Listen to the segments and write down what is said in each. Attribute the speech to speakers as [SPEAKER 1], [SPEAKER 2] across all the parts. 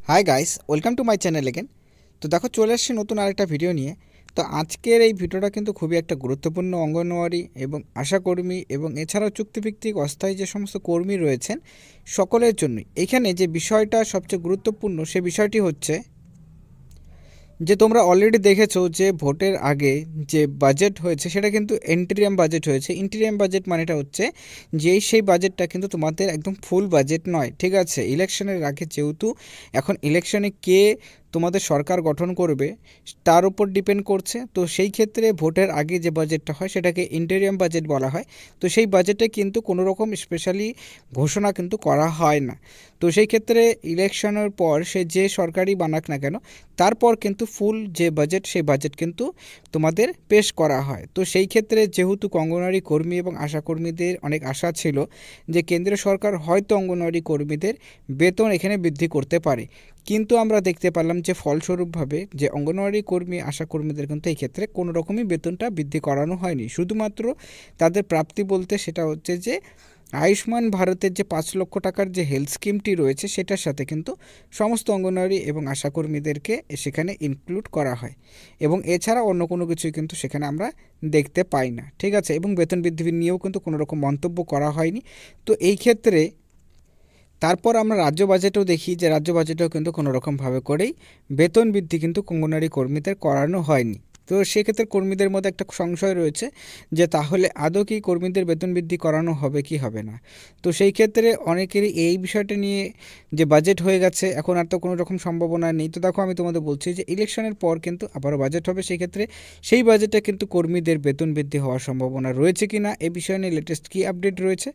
[SPEAKER 1] Hi guys, welcome to my channel again. তো দেখো, চলে আসছি নতুন আরেকটা ভিডিও নিয়ে। তো আজকের এই ভিডিওটা কিন্তু খুবই একটা গুরুত্বপূর্ণ অঙ্গনওয়াড়ি এবং আশাকর্মী এবং এছাড়াও চুক্তিভিত্তিক অস্থায়ী যে সমস্ত কর্মী রয়েছেন সকলের জন্যই। এখানে যে বিষয়টা সবচেয়ে গুরুত্বপূর্ণ সে বিষয়টি হচ্ছে যে তোমরা অলরেডি দেখেছো যে ভোটের আগে যে বাজেট হয়েছে সেটা কিন্তু ইন্টিরিয়াম বাজেট হয়েছে। ইন্টিরিয়াম বাজেট মানেটা হচ্ছে যে সেই বাজেটটা কিন্তু তোমাদের একদম ফুল বাজেট নয়, ঠিক আছে। ইলেকশনের আগে যেহেতু এখন ইলেকশনে কে তোমাদের সরকার গঠন করবে তার উপর ডিপেন্ড করছে, তো সেই ক্ষেত্রে ভোটের আগে যে বাজেটটা হয় সেটাকে ইন্টিরিয়াম বাজেট বলা হয়। তো সেই বাজেটে কিন্তু কোনো রকম স্পেশালি ঘোষণা কিন্তু করা হয় না। তো সেই ক্ষেত্রে ইলেকশনের পর সে যে সরকারই বানাক না কেন তারপর কিন্তু ফুল যে বাজেট সেই বাজেট কিন্তু তোমাদের পেশ করা হয়। তো সেই ক্ষেত্রে যেহেতু অঙ্গনওয়াড়ি কর্মী এবং আশাকর্মীদের অনেক আশা ছিল যে কেন্দ্রীয় সরকার হয়তো অঙ্গনওয়াড়ি কর্মীদের বেতন এখানে বৃদ্ধি করতে পারে, কিন্তু আমরা দেখতে পারলাম যে ফলস্বরূপভাবে যে অঙ্গনওয়াড়ি কর্মী আশাকর্মীদের কিন্তু এই ক্ষেত্রে কোনো রকমই বেতনটা বৃদ্ধি করানো হয়নি। শুধুমাত্র তাদের প্রাপ্তি বলতে সেটা হচ্ছে যে আয়ুষ্মান ভারতের যে 5 লক্ষ টাকার যে হেলথ স্কিমটি রয়েছে সেটার সাথে কিন্তু সমস্ত অঙ্গনওয়াড়ি এবং আশাকর্মীদেরকে সেখানে ইনক্লুড করা হয়, এবং এছাড়া অন্য কোনো কিছুই কিন্তু সেখানে আমরা দেখতে পাই না, ঠিক আছে। এবং বেতন বৃদ্ধি নিয়েও কিন্তু কোনো রকম মন্তব্য করা হয়নি। তো এই ক্ষেত্রে তারপর আমরা রাজ্য বাজেটেও দেখি যে রাজ্য বাজেটেও কিন্তু কোনো রকমভাবে করেই বেতন বৃদ্ধি কিন্তু অঙ্গনওয়াড়ি কর্মীদের করানো হয়নি। তো সেক্ষেত্রে কর্মীদের মধ্যে একটা সংশয় রয়েছে যে তাহলে আদৌ কি কর্মীদের বেতন বৃদ্ধি করানো হবে কি হবে না। তো সেই ক্ষেত্রে অনেকেরই এই বিষয়টা নিয়ে যে বাজেট হয়ে গেছে এখন আর তো কোনো রকম সম্ভাবনা নেই। তো দেখো, আমি তোমাদের বলছি যে ইলেকশনের পর কিন্তু আবারও বাজেট হবে, সেই ক্ষেত্রে সেই বাজেটে কিন্তু কর্মীদের বেতন বৃদ্ধি হওয়ার সম্ভাবনা রয়েছে কি না এই বিষয় নিয়ে লেটেস্ট কী আপডেট রয়েছে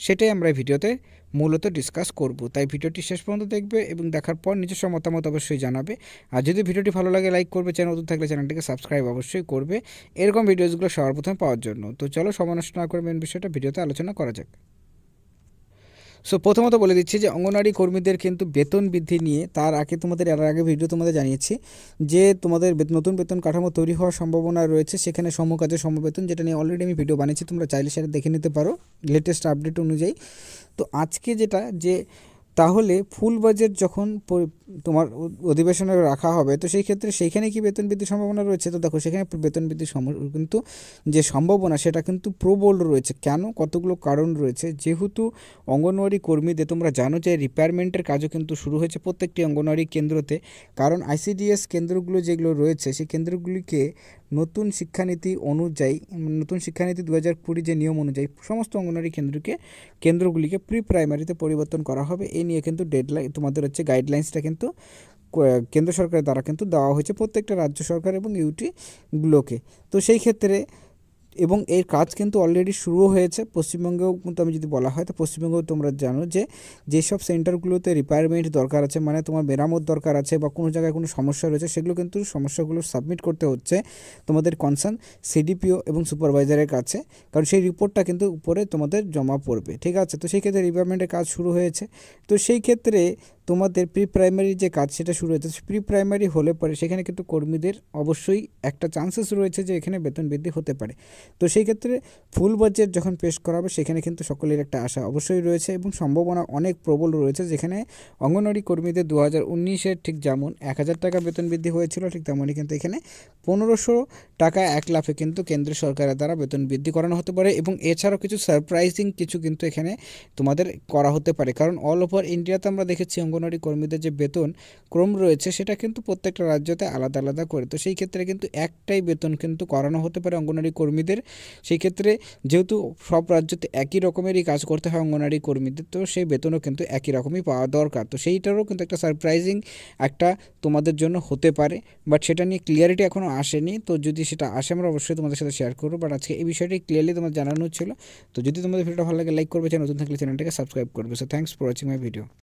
[SPEAKER 1] সেটাই আমরা ভিডিওতে মূলত ডিসকাস করব। তাই ভিডিওটি শেষ পর্যন্ত দেখবে এবং দেখার পর নিজস্ব মতামত অবশ্যই জানাবে। আর যদি ভিডিওটি ভালো লাগে লাইক করবে, চ্যানেল নতুন থাকলে চ্যানেলটিকে সাবস্ক্রাইব অবশ্যই করবে এরকম ভিডিওসগুলো সবার প্রথমে পাওয়ার জন্য। তো চলো, সময় নষ্ট না করে মেন বিষয়টা ভিডিওতে আলোচনা করা যাক। সো প্রথমত বলে দিচ্ছি যে অঙ্গনওয়াড়ি কর্মীদের কিন্তু বেতন বৃদ্ধি নিয়ে তার আগে তোমাদের এর আগে ভিডিও তোমাদের জানিয়েছি যে তোমাদের নতুন বেতন কাঠামো তৈরি হওয়ার সম্ভাবনা রয়েছে, সেখানে সমকাজের সমবেতন, যেটা নিয়ে অলরেডি আমি ভিডিও বানিয়েছি, তোমরা চাইলে সেটা দেখে নিতে পারো লেটেস্ট আপডেট অনুযায়ী। তো আজকে যেটা যে তাহলে ফুল বাজেট যখন তোমার অধিবেশনে রাখা হবে তো সেই ক্ষেত্রে সেইখানে কি বেতন বৃদ্ধির সম্ভাবনা রয়েছে? তো দেখো, সেখানে বেতন বৃদ্ধির কিন্তু যে সম্ভাবনা সেটা কিন্তু প্রবল রয়েছে। কেন? কতগুলো কারণ রয়েছে। যেহেতু অঙ্গনওয়াড়ি কর্মীদের তোমরা জানো যে রিপেয়ারমেন্টের কাজও কিন্তু শুরু হয়েছে প্রত্যেকটি অঙ্গনওয়াড়ি কেন্দ্রতে, কারণ আইসিডিএস কেন্দ্রগুলো যেগুলো রয়েছে সেই কেন্দ্রগুলিকে নতুন শিক্ষানীতি অনুযায়ী, নতুন শিক্ষানীতি 2020 যে নিয়ম অনুযায়ী সমস্ত অঙ্গনওয়াড়ি কেন্দ্রগুলিকে প্রি প্রাইমারিতে পরিবর্তন করা হবে। এই নিয়ে কিন্তু ডেডলাইন তোমাদের হচ্ছে গাইডলাইন্সটা কিন্তু কেন্দ্র সরকারের দ্বারা কিন্তু দেওয়া হয়েছে প্রত্যেকটা রাজ্য সরকার এবং ইউটিগুলোকে। তো সেই ক্ষেত্রে এবং এর কাজ কিন্তু অলরেডি শুরু হয়েছে পশ্চিমবঙ্গেও। কিন্তু আমি যদি বলা হয় তো পশ্চিমবঙ্গেও তোমরা জানো যে যেসব সেন্টারগুলোতে রিপেয়ারমেন্ট দরকার আছে, মানে তোমার মেরামত দরকার আছে বা কোনো জায়গায় কোনো সমস্যা রয়েছে, সেগুলো কিন্তু সমস্যাগুলো সাবমিট করতে হচ্ছে তোমাদের কনসার্ন সিডিপিও এবং সুপারভাইজারের কাছে, কারণ সেই রিপোর্টটা কিন্তু উপরে তোমাদের জমা পড়বে, ঠিক আছে। তো সেই ক্ষেত্রে রিপেয়ারমেন্টের কাজ শুরু হয়েছে। তো সেই ক্ষেত্রে তোমাদের প্রি প্রাইমারি যে কাজ সেটা শুরু হয়েছে। প্রি প্রাইমারি হলে পরে সেখানে কিন্তু কর্মীদের অবশ্যই একটা চান্সেস রয়েছে যে এখানে বেতন বৃদ্ধি হতে পারে। তো সেই ক্ষেত্রে ফুল বাজেট যখন পেশ করা হবে সেখানে কিন্তু সকলের একটা আশা অবশ্যই রয়েছে এবং সম্ভাবনা অনেক প্রবল রয়েছে, যেখানে অঙ্গনওয়াড়ি কর্মীদের 2019-এর ঠিক যেমন 1000 টাকা বেতন বৃদ্ধি হয়েছিল ঠিক তেমনই কিন্তু এখানে 1500 টাকা 1 লাফে কিন্তু কেন্দ্র সরকারের দ্বারা বেতন বৃদ্ধি করানো হতে পারে। এবং এছাড়াও কিছু সারপ্রাইজিং কিছু কিন্তু এখানে তোমাদের করা হতে পারে, কারণ অল ওভার ইন্ডিয়াতে আমরা দেখেছি অঙ্গনওয়াড়ি কর্মীদের যে বেতন ক্রম রয়েছে সেটা কিন্তু প্রত্যেকটা রাজ্যতে আলাদা আলাদা করে। তো সেই ক্ষেত্রে কিন্তু একটাই বেতন কিন্তু করানো হতে পারে অঙ্গনওয়াড়ি কর্মীদের। সেই ক্ষেত্রে যেহেতু সব রাজ্যতে একই রকমেরই কাজ করতে হয় অঙ্গনওয়াড়ি কর্মীদের, তো সেই বেতনও কিন্তু একই রকমই পাওয়া দরকার। তো সেইটারও কিন্তু একটা সারপ্রাইজিং একটা তোমাদের জন্য হতে পারে, বাট সেটা নিয়ে ক্লিয়ারিটি এখনও আসেনি। তো যদি সেটা আসে আমরা অবশ্যই তোমাদের সাথে শেয়ার করবো, বাট আজকে এই বিষয়টি ক্লিয়ারলি তোমার জানানো ছিল। তো যদি তোমাদের ভিডিওটা ভালো লাগে লাইক করবে, চ্যানেল নতুন থাকলে চ্যানেলটাকে সাবস্ক্রাইব করবে। So thanks for watching my video.